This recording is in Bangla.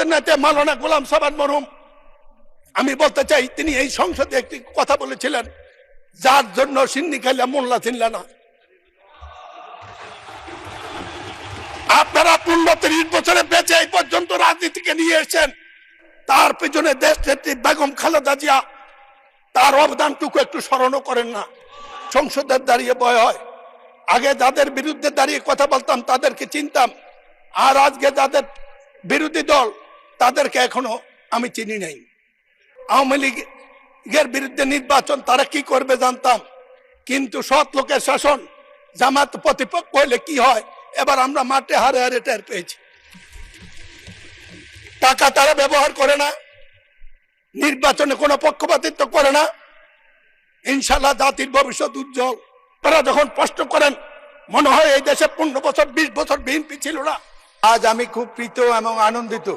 আমাদের নেতা মাওলানা গোলাম সাবান মরহুম, আমি বলতে চাই তিনি এই সংসদে একটি কথা বলেছিলেন, যার জন্য সিন্নি খাইলে মোল্লা চিনলে না। আপনারা 15-30 বছরে বেঁচে এই পর্যন্ত রাজনীতিকে নিয়ে এসেছেন, তার পেছনে দেশ নেত্রী বেগম খালেদা জিয়া তার অবদানটুকু একটু স্মরণও করেন না। সংসদে দাঁড়িয়ে ভয় হয়, আগে যাদের বিরুদ্ধে দাঁড়িয়ে কথা বলতাম তাদেরকে চিনতাম, আর আজকে যাদের বিরোধী দল তাদেরকে এখনো আমি চিনি নাই। আওয়ামী লীগের বিরুদ্ধে নির্বাচন তারা কি করবে জানতাম, কিন্তু সৎ লোকের শাসন, জামাত প্রতিপক্ষ হইলে কি হয় এবার আমরা মাঠে হারে হারে টের পেয়েছি। টাকা তারা ব্যবহার করে না, নির্বাচনে কোনো পক্ষপাতিত্ব করে না। ইনশাল্লাহ জাতির ভবিষ্যৎ উজ্জ্বল। তারা যখন প্রশ্ন করেন মনে হয় এই দেশে 15 বছর 20 বছর বিএনপি ছিল না। আজ আমি খুব প্রীত এবং আনন্দিত